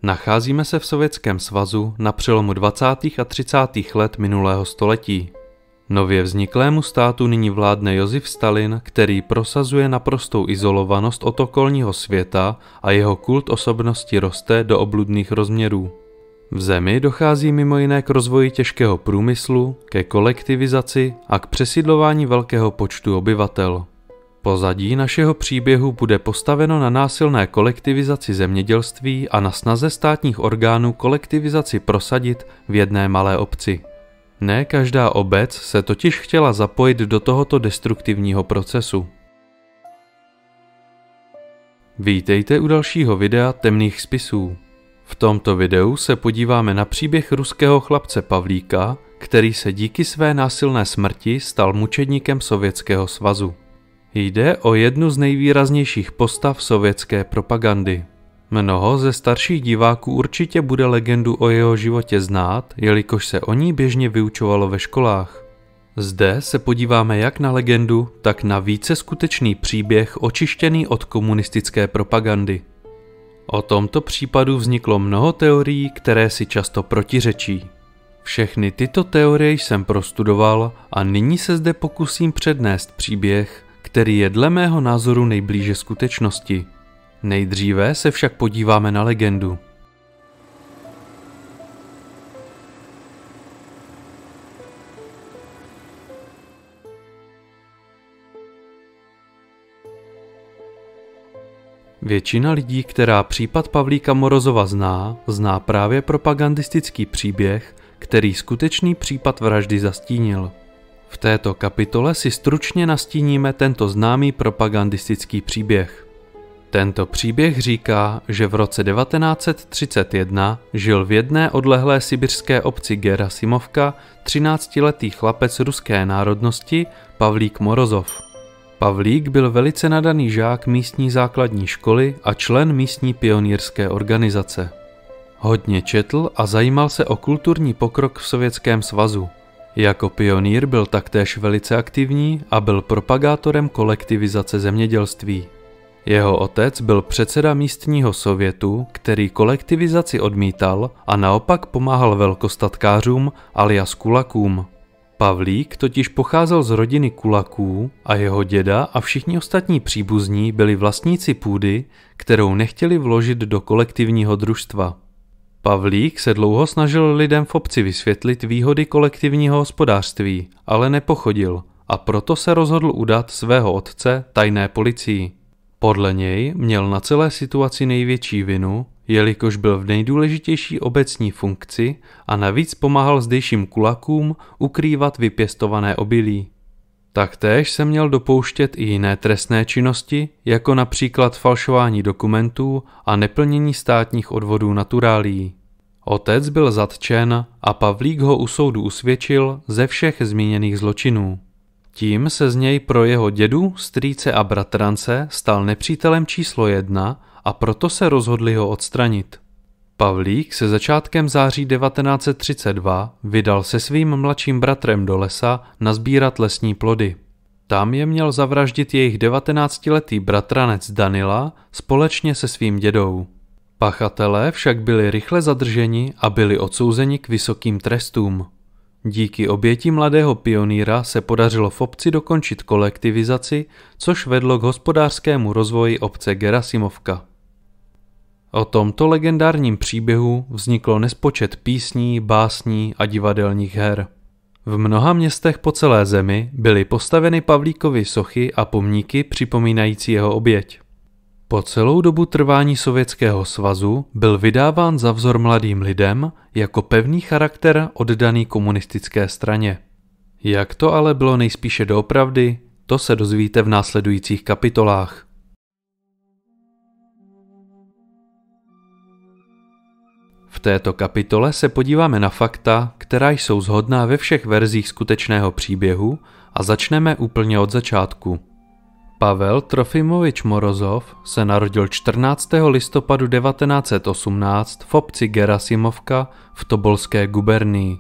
Nacházíme se v Sovětském svazu na přelomu 20. a 30. let minulého století. Nově vzniklému státu nyní vládne Josif Stalin, který prosazuje naprostou izolovanost od okolního světa a jeho kult osobnosti roste do obludných rozměrů. V zemi dochází mimo jiné k rozvoji těžkého průmyslu, ke kolektivizaci a k přesídlování velkého počtu obyvatel. Pozadí našeho příběhu bude postaveno na násilné kolektivizaci zemědělství a na snaze státních orgánů kolektivizaci prosadit v jedné malé obci. Ne každá obec se totiž chtěla zapojit do tohoto destruktivního procesu. Vítejte u dalšího videa Temných spisů. V tomto videu se podíváme na příběh ruského chlapce Pavlíka, který se díky své násilné smrti stal mučedníkem Sovětského svazu. Jde o jednu z nejvýraznějších postav sovětské propagandy. Mnoho ze starších diváků určitě bude legendu o jeho životě znát, jelikož se o ní běžně vyučovalo ve školách. Zde se podíváme jak na legendu, tak na více skutečný příběh očištěný od komunistické propagandy. O tomto případu vzniklo mnoho teorií, které si často protiřečí. Všechny tyto teorie jsem prostudoval a nyní se zde pokusím přednést příběh, který je dle mého názoru nejblíže skutečnosti. Nejdříve se však podíváme na legendu. Většina lidí, která případ Pavlíka Morozova zná právě propagandistický příběh, který skutečný případ vraždy zastínil. V této kapitole si stručně nastíníme tento známý propagandistický příběh. Tento příběh říká, že v roce 1931 žil v jedné odlehlé sibiřské obci Gerasimovka 13letý chlapec ruské národnosti Pavlík Morozov. Pavlík byl velice nadaný žák místní základní školy a člen místní pionýrské organizace. Hodně četl a zajímal se o kulturní pokrok v Sovětském svazu. Jako pionýr byl taktéž velice aktivní a byl propagátorem kolektivizace zemědělství. Jeho otec byl předseda místního sovětu, který kolektivizaci odmítal a naopak pomáhal velkostatkářům alias kulakům. Pavlík totiž pocházel z rodiny kulaků a jeho děda a všichni ostatní příbuzní byli vlastníci půdy, kterou nechtěli vložit do kolektivního družstva. Pavlík se dlouho snažil lidem v obci vysvětlit výhody kolektivního hospodářství, ale nepochodil a proto se rozhodl udat svého otce tajné policii. Podle něj měl na celé situaci největší vinu, jelikož byl v nejdůležitější obecní funkci a navíc pomáhal zdejším kulakům ukrývat vypěstované obilí. Taktéž se měl dopouštět i jiné trestné činnosti, jako například falšování dokumentů a neplnění státních odvodů naturálií. Otec byl zatčen a Pavlík ho u soudu usvědčil ze všech zmíněných zločinů. Tím se z něj pro jeho dědu, strýce a bratrance stal nepřítelem číslo 1 a proto se rozhodli ho odstranit. Pavlík se začátkem září 1932 vydal se svým mladším bratrem do lesa nazbírat lesní plody. Tam je měl zavraždit jejich 19letý bratranec Danila společně se svým dědou. Pachatelé však byli rychle zadrženi a byli odsouzeni k vysokým trestům. Díky oběti mladého pionýra se podařilo v obci dokončit kolektivizaci, což vedlo k hospodářskému rozvoji obce Gerasimovka. O tomto legendárním příběhu vzniklo nespočet písní, básní a divadelních her. V mnoha městech po celé zemi byly postaveny Pavlíkovy sochy a pomníky připomínající jeho oběť. Po celou dobu trvání Sovětského svazu byl vydáván za vzor mladým lidem jako pevný charakter oddaný komunistické straně. Jak to ale bylo nejspíše doopravdy, to se dozvíte v následujících kapitolách. V této kapitole se podíváme na fakta, která jsou shodná ve všech verzích skutečného příběhu a začneme úplně od začátku. Pavel Trofimovič Morozov se narodil 14. listopadu 1918 v obci Gerasimovka v Tobolské gubernii.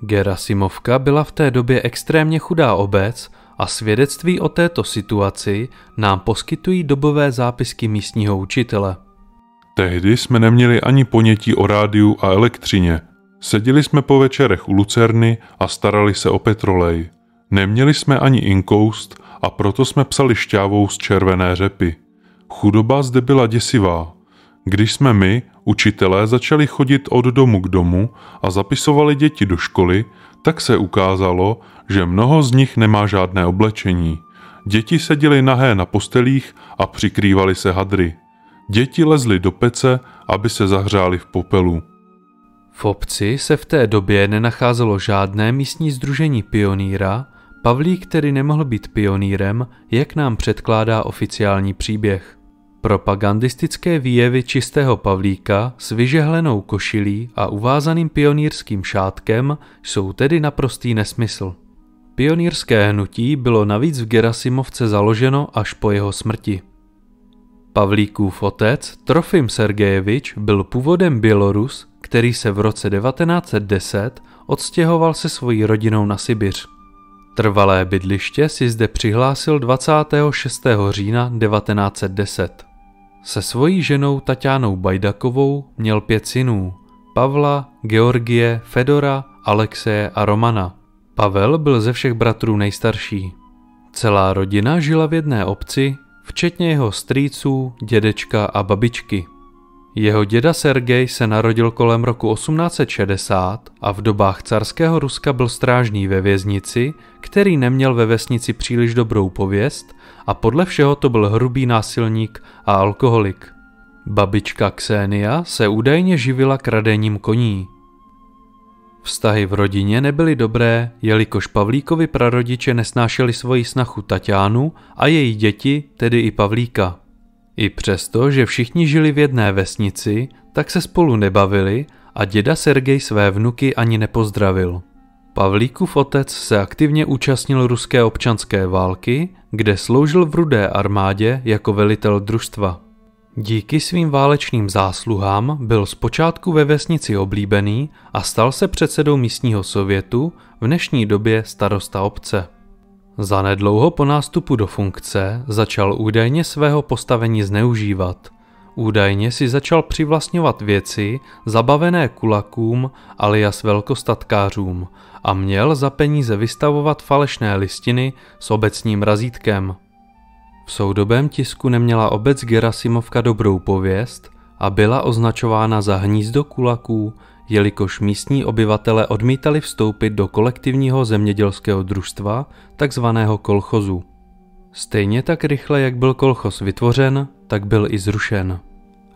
Gerasimovka byla v té době extrémně chudá obec a svědectví o této situaci nám poskytují dobové zápisky místního učitele. Tehdy jsme neměli ani ponětí o rádiu a elektřině. Seděli jsme po večerech u lucerny a starali se o petrolej. Neměli jsme ani inkoust a proto jsme psali šťávou z červené řepy. Chudoba zde byla děsivá. Když jsme my, učitelé, začali chodit od domu k domu a zapisovali děti do školy, tak se ukázalo, že mnoho z nich nemá žádné oblečení. Děti seděly nahé na postelích a přikrývali se hadry. Děti lezly do pece, aby se zahřály v popelu. V obci se v té době nenacházelo žádné místní sdružení pionýra. Pavlík tedy nemohl být pionýrem, jak nám předkládá oficiální příběh. Propagandistické výjevy čistého Pavlíka s vyžehlenou košilí a uvázaným pionýrským šátkem jsou tedy naprostý nesmysl. Pionýrské hnutí bylo navíc v Gerasimovce založeno až po jeho smrti. Pavlíkův otec, Trofim Sergejevič, byl původem Bělorus, který se v roce 1910 odstěhoval se svojí rodinou na Sibiř. Trvalé bydliště si zde přihlásil 26. října 1910. Se svojí ženou Taťánou Bajdakovou měl 5 synů: Pavla, Georgie, Fedora, Alexeje a Romana. Pavel byl ze všech bratrů nejstarší. Celá rodina žila v jedné obci, včetně jeho strýců, dědečka a babičky. Jeho děda Sergej se narodil kolem roku 1860 a v dobách carského Ruska byl strážný ve věznici, který neměl ve vesnici příliš dobrou pověst a podle všeho to byl hrubý násilník a alkoholik. Babička Ksenia se údajně živila kradením koní. Vztahy v rodině nebyly dobré, jelikož Pavlíkovi prarodiče nesnášeli svoji snachu Taťánu a její děti, tedy i Pavlíka. I přesto, že všichni žili v jedné vesnici, tak se spolu nebavili a děda Sergej své vnuky ani nepozdravil. Pavlíkův otec se aktivně účastnil ruské občanské války, kde sloužil v Rudé armádě jako velitel družstva. Díky svým válečným zásluhám byl zpočátku ve vesnici oblíbený a stal se předsedou místního sovětu, v dnešní době starosta obce. Zanedlouho po nástupu do funkce začal údajně svého postavení zneužívat. Údajně si začal přivlastňovat věci zabavené kulakům alias velkostatkářům a měl za peníze vystavovat falešné listiny s obecním razítkem. V soudobém tisku neměla obec Gerasimovka dobrou pověst a byla označována za hnízdo kulaků, jelikož místní obyvatele odmítali vstoupit do kolektivního zemědělského družstva, takzvaného kolchozu. Stejně tak rychle, jak byl kolchoz vytvořen, tak byl i zrušen.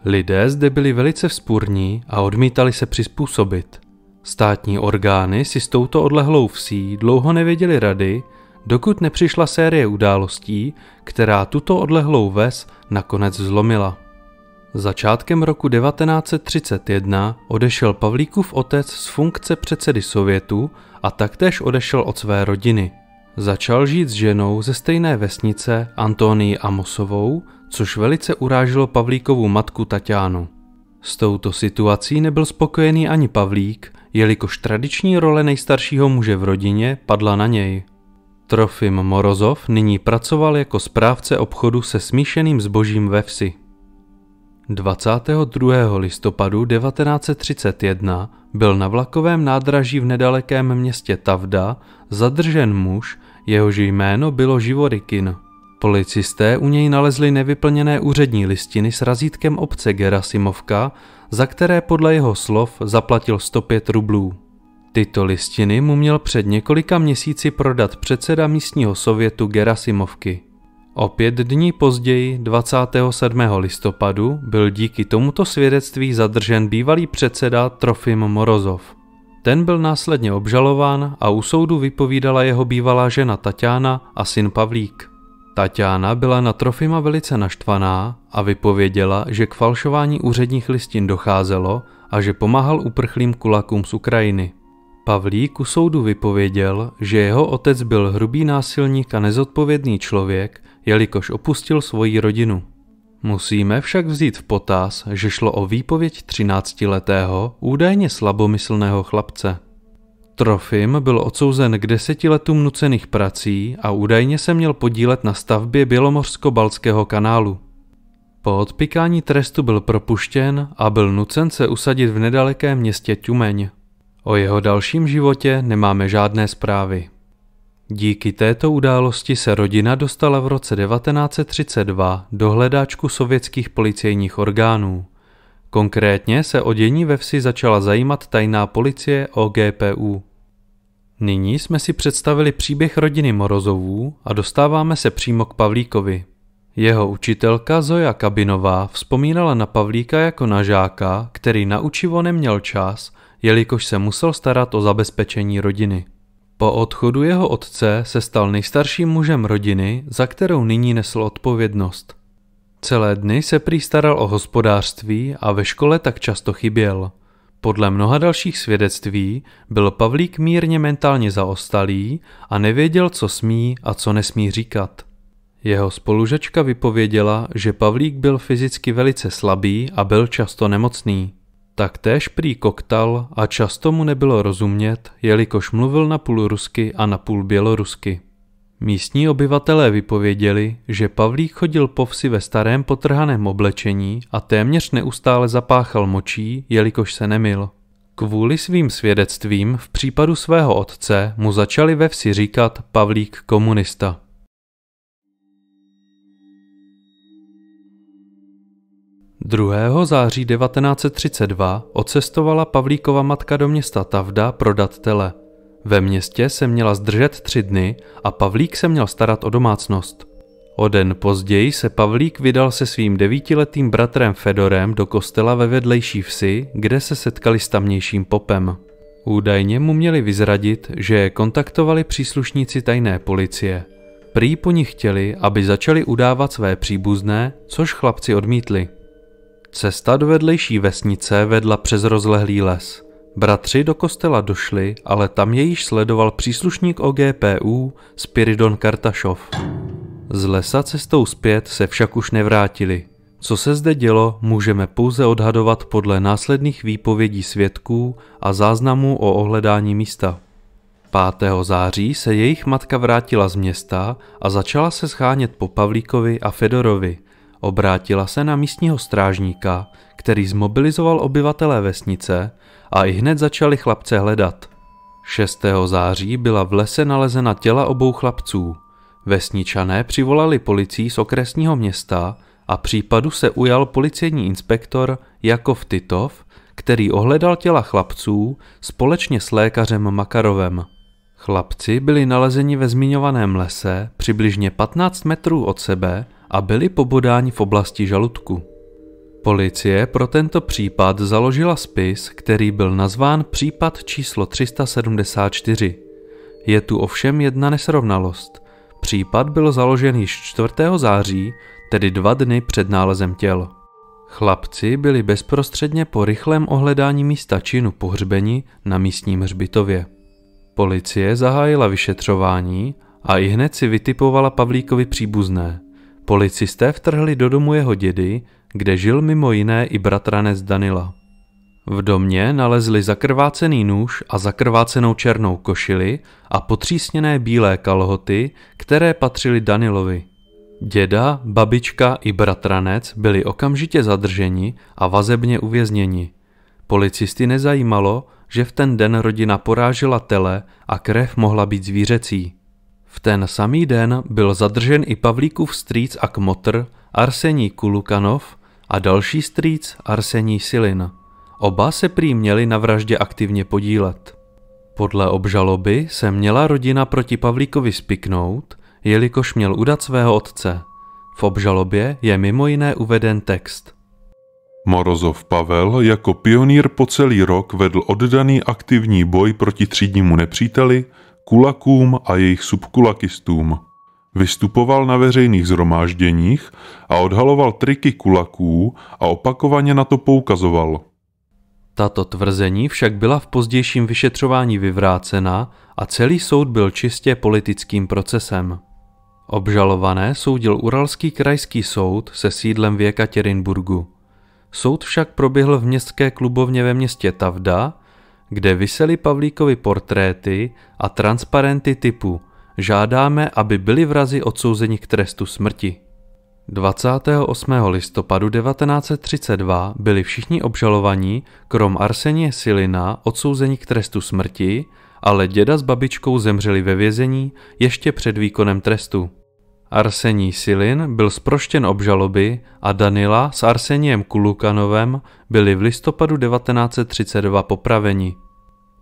Lidé zde byli velice vzpurní a odmítali se přizpůsobit. Státní orgány si s touto odlehlou vsí dlouho nevěděli rady, dokud nepřišla série událostí, která tuto odlehlou ves nakonec zlomila. Začátkem roku 1931 odešel Pavlíkův otec z funkce předsedy Sovětu a taktéž odešel od své rodiny. Začal žít s ženou ze stejné vesnice Antonii Amosovou, což velice uráželo Pavlíkovu matku Taťánu. S touto situací nebyl spokojený ani Pavlík, jelikož tradiční role nejstaršího muže v rodině padla na něj. Trofim Morozov nyní pracoval jako správce obchodu se smíšeným zbožím ve vsi. 22. listopadu 1931 byl na vlakovém nádraží v nedalekém městě Tavda zadržen muž, jehož jméno bylo Živorykin. Policisté u něj nalezli nevyplněné úřední listiny s razítkem obce Gerasimovka, za které podle jeho slov zaplatil 105 rublů. Tyto listiny mu měl před několika měsíci prodat předseda místního sovětu Gerasimovky. O 5 dní později, 27. listopadu, byl díky tomuto svědectví zadržen bývalý předseda Trofim Morozov. Ten byl následně obžalován a u soudu vypovídala jeho bývalá žena Taťána a syn Pavlík. Taťána byla na Trofima velice naštvaná a vypověděla, že k falšování úředních listin docházelo a že pomáhal uprchlým kulakům z Ukrajiny. Pavlík u soudu vypověděl, že jeho otec byl hrubý násilník a nezodpovědný člověk, jelikož opustil svoji rodinu. Musíme však vzít v potaz, že šlo o výpověď 13letého, údajně slabomyslného chlapce. Trofim byl odsouzen k 10 letům nucených prací a údajně se měl podílet na stavbě Bělomořsko-Baltského kanálu. Po odpykání trestu byl propuštěn a byl nucen se usadit v nedalekém městě Tjumeň. O jeho dalším životě nemáme žádné zprávy. Díky této události se rodina dostala v roce 1932 do hledáčku sovětských policejních orgánů. Konkrétně se o dění ve vsi začala zajímat tajná policie OGPU. Nyní jsme si představili příběh rodiny Morozovů a dostáváme se přímo k Pavlíkovi. Jeho učitelka Zoja Kabinová vzpomínala na Pavlíka jako na žáka, který na učivo neměl čas, jelikož se musel starat o zabezpečení rodiny. Po odchodu jeho otce se stal nejstarším mužem rodiny, za kterou nyní nesl odpovědnost. Celé dny se prý staral o hospodářství a ve škole tak často chyběl. Podle mnoha dalších svědectví byl Pavlík mírně mentálně zaostalý a nevěděl, co smí a co nesmí říkat. Jeho spolužačka vypověděla, že Pavlík byl fyzicky velice slabý a byl často nemocný. Taktéž prý koktal a často mu nebylo rozumět, jelikož mluvil napůl rusky a napůl bělorusky. Místní obyvatelé vypověděli, že Pavlík chodil po vsi ve starém potrhaném oblečení a téměř neustále zapáchal močí, jelikož se nemyl. Kvůli svým svědectvím v případu svého otce mu začali ve vsi říkat Pavlík komunista. Druhého září 1932 odcestovala Pavlíkova matka do města Tavda prodat tele. Ve městě se měla zdržet 3 dny a Pavlík se měl starat o domácnost. O den později se Pavlík vydal se svým 9letým bratrem Fedorem do kostela ve vedlejší vsi, kde se setkali s tamnějším popem. Údajně mu měli vyzradit, že je kontaktovali příslušníci tajné policie. Prý po nich chtěli, aby začali udávat své příbuzné, což chlapci odmítli. Cesta do vedlejší vesnice vedla přes rozlehlý les. Bratři do kostela došli, ale tam je již sledoval příslušník OGPU Spiridon Kartašov. Z lesa cestou zpět se však už nevrátili. Co se zde dělo, můžeme pouze odhadovat podle následných výpovědí svědků a záznamů o ohledání místa. 5. září se jejich matka vrátila z města a začala se schánět po Pavlíkovi a Fedorovi. Obrátila se na místního strážníka, který zmobilizoval obyvatele vesnice a ihned začali chlapce hledat. 6. září byla v lese nalezena těla obou chlapců. Vesničané přivolali policii z okresního města a případu se ujal policejní inspektor Jakov Titov, který ohledal těla chlapců společně s lékařem Makarovem. Chlapci byli nalezeni ve zmiňovaném lese přibližně 15 metrů od sebe a byli pobodáni v oblasti žaludku. Policie pro tento případ založila spis, který byl nazván případ číslo 374. Je tu ovšem jedna nesrovnalost. Případ byl založen již 4. září, tedy 2 dny před nálezem těl. Chlapci byli bezprostředně po rychlém ohledání místa činu pohřbeni na místním hřbitově. Policie zahájila vyšetřování a ihned si vytipovala Pavlíkovi příbuzné. Policisté vtrhli do domu jeho dědy, kde žil mimo jiné i bratranec Danila. V domě nalezli zakrvácený nůž a zakrvácenou černou košili a potřísněné bílé kalhoty, které patřily Danilovi. Děda, babička i bratranec byli okamžitě zadrženi a vazebně uvězněni. Policisty nezajímalo, že v ten den rodina porážela tele a krev mohla být zvířecí. V ten samý den byl zadržen i Pavlíkův strýc a kmotr Arsenij Kulukanov a další strýc Arsenij Silin. Oba se prý měli na vraždě aktivně podílet. Podle obžaloby se měla rodina proti Pavlíkovi spiknout, jelikož měl udat svého otce. V obžalobě je mimo jiné uveden text. Morozov Pavel jako pionýr po celý rok vedl oddaný aktivní boj proti třídnímu nepříteli, kulakům a jejich subkulakistům. Vystupoval na veřejných shromážděních a odhaloval triky kulaků a opakovaně na to poukazoval. Tato tvrzení však byla v pozdějším vyšetřování vyvrácena a celý soud byl čistě politickým procesem. Obžalované soudil Uralský krajský soud se sídlem v Jekatěrinburgu. Soud však proběhl v městské klubovně ve městě Tavda, kde visely Pavlíkovi portréty a transparenty typu "Žádáme, aby byli vrazi odsouzeni k trestu smrti". 28. listopadu 1932 byli všichni obžalovaní, krom Arsénie Silina, odsouzeni k trestu smrti, ale děda s babičkou zemřeli ve vězení ještě před výkonem trestu. Arsenij Silin byl zproštěn obžaloby a Danila s Arseniem Kulukanovem byli v listopadu 1932 popraveni.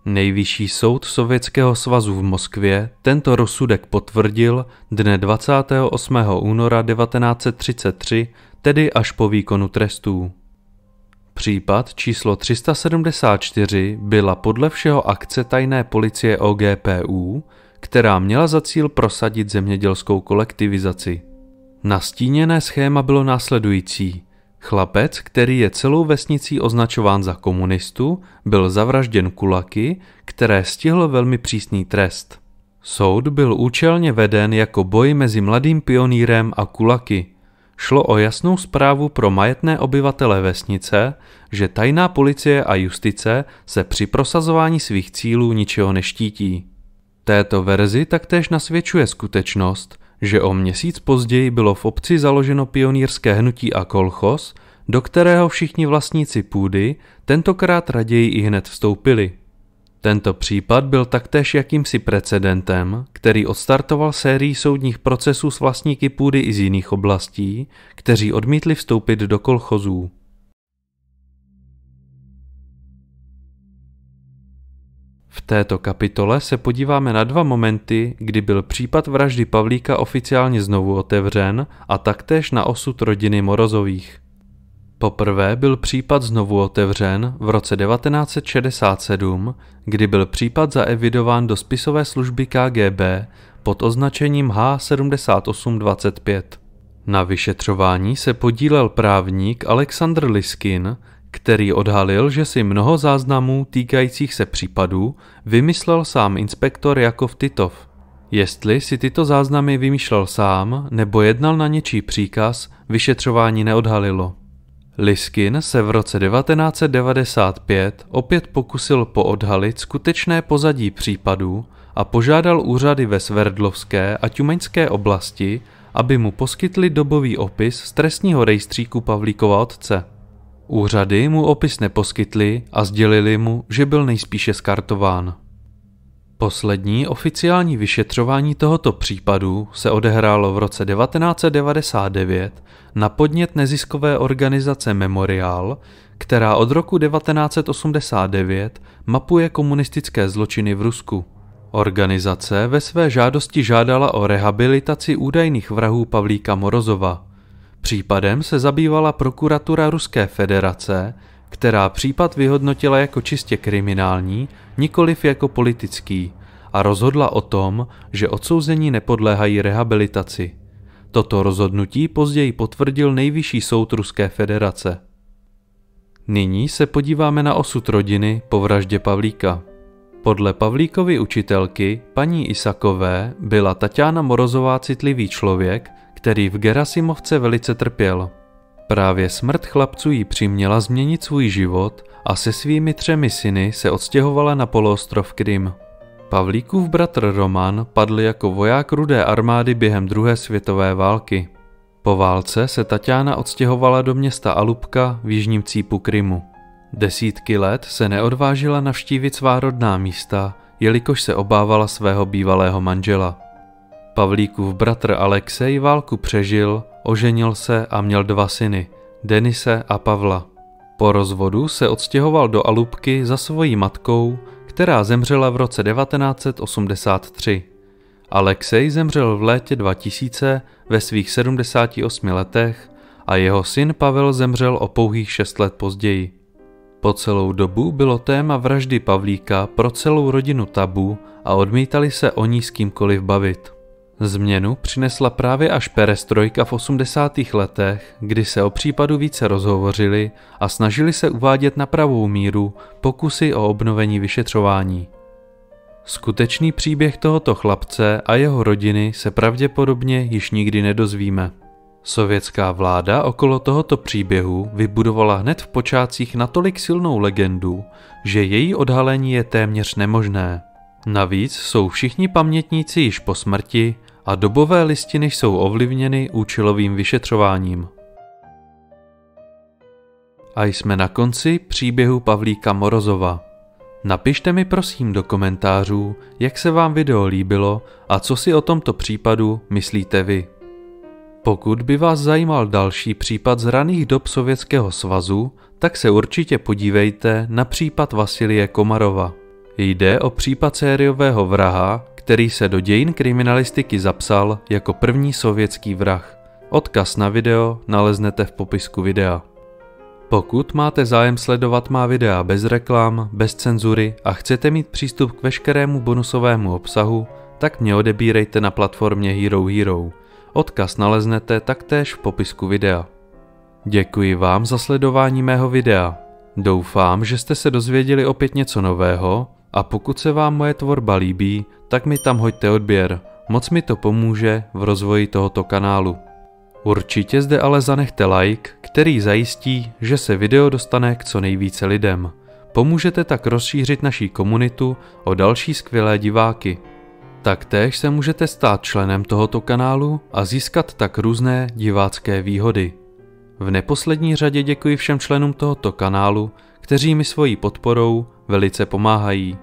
Nejvyšší soud Sovětského svazu v Moskvě tento rozsudek potvrdil dne 28. února 1933, tedy až po výkonu trestů. Případ číslo 374 byla podle všeho akce tajné policie OGPU, která měla za cíl prosadit zemědělskou kolektivizaci. Nastíněné schéma bylo následující. Chlapec, který je celou vesnicí označován za komunistu, byl zavražděn kulaky, které stihl velmi přísný trest. Soud byl účelně veden jako boj mezi mladým pionýrem a kulaky. Šlo o jasnou zprávu pro majetné obyvatele vesnice, že tajná policie a justice se při prosazování svých cílů ničeho neštítí. Této verzi taktéž nasvědčuje skutečnost, že o měsíc později bylo v obci založeno pionýrské hnutí a kolchos, do kterého všichni vlastníci půdy tentokrát raději ihned vstoupili. Tento případ byl taktéž jakýmsi precedentem, který odstartoval sérii soudních procesů s vlastníky půdy i z jiných oblastí, kteří odmítli vstoupit do kolchozů. V této kapitole se podíváme na dva momenty, kdy byl případ vraždy Pavlíka oficiálně znovu otevřen a taktéž na osud rodiny Morozových. Poprvé byl případ znovu otevřen v roce 1967, kdy byl případ zaevidován do spisové služby KGB pod označením H7825. Na vyšetřování se podílel právník Alexandr Liskin, který odhalil, že si mnoho záznamů týkajících se případů vymyslel sám inspektor Jakov Titov. Jestli si tyto záznamy vymýšlel sám nebo jednal na něčí příkaz, vyšetřování neodhalilo. Liskin se v roce 1995 opět pokusil poodhalit skutečné pozadí případů a požádal úřady ve Sverdlovské a Tjumeňské oblasti, aby mu poskytli dobový opis z trestního rejstříku Pavlíkova otce. Úřady mu opis neposkytli a sdělili mu, že byl nejspíše skartován. Poslední oficiální vyšetřování tohoto případu se odehrálo v roce 1999 na podnět neziskové organizace Memorial, která od roku 1989 mapuje komunistické zločiny v Rusku. Organizace ve své žádosti žádala o rehabilitaci údajných vrahů Pavlíka Morozova. Případem se zabývala prokuratura Ruské federace, která případ vyhodnotila jako čistě kriminální, nikoliv jako politický, a rozhodla o tom, že odsouzení nepodléhají rehabilitaci. Toto rozhodnutí později potvrdil Nejvyšší soud Ruské federace. Nyní se podíváme na osud rodiny po vraždě Pavlíka. Podle Pavlíkovy učitelky, paní Isakové, byla Taťána Morozová citlivý člověk, který v Gerasimovce velice trpěl. Právě smrt chlapců jí přiměla změnit svůj život a se svými 3 syny se odstěhovala na poloostrov Krym. Pavlíkův bratr Roman padl jako voják Rudé armády během druhé světové války. Po válce se Taťána odstěhovala do města Alupka v jižním cípu Krymu. Desítky let se neodvážila navštívit svá rodná místa, jelikož se obávala svého bývalého manžela. Pavlíkův bratr Alexej válku přežil, oženil se a měl 2 syny, Denise a Pavla. Po rozvodu se odstěhoval do Alupky za svojí matkou, která zemřela v roce 1983. Alexej zemřel v létě 2000 ve svých 78 letech a jeho syn Pavel zemřel o pouhých 6 let později. Po celou dobu bylo téma vraždy Pavlíka pro celou rodinu tabu a odmítali se o ní s kýmkoliv bavit. Změnu přinesla právě až perestrojka v 80. letech, kdy se o případu více rozhovořili a snažili se uvádět na pravou míru pokusy o obnovení vyšetřování. Skutečný příběh tohoto chlapce a jeho rodiny se pravděpodobně již nikdy nedozvíme. Sovětská vláda okolo tohoto příběhu vybudovala hned v počátcích natolik silnou legendu, že její odhalení je téměř nemožné. Navíc jsou všichni pamětníci již po smrti a dobové listiny jsou ovlivněny účelovým vyšetřováním. A jsme na konci příběhu Pavlíka Morozova. Napište mi prosím do komentářů, jak se vám video líbilo a co si o tomto případu myslíte vy. Pokud by vás zajímal další případ z raných dob Sovětského svazu, tak se určitě podívejte na případ Vasilije Komarova. Jde o případ sériového vraha, který se do dějin kriminalistiky zapsal jako první sovětský vrah. Odkaz na video naleznete v popisku videa. Pokud máte zájem sledovat má videa bez reklam, bez cenzury a chcete mít přístup k veškerému bonusovému obsahu, tak mě odebírejte na platformě Hero Hero. Odkaz naleznete taktéž v popisku videa. Děkuji vám za sledování mého videa. Doufám, že jste se dozvěděli opět něco nového a pokud se vám moje tvorba líbí, tak mi tam hoďte odběr. Moc mi to pomůže v rozvoji tohoto kanálu. Určitě zde ale zanechte like, který zajistí, že se video dostane k co nejvíce lidem. Pomůžete tak rozšířit naší komunitu o další skvělé diváky. Taktéž se můžete stát členem tohoto kanálu a získat tak různé divácké výhody. V neposlední řadě děkuji všem členům tohoto kanálu, kteří mi svojí podporou velice pomáhají.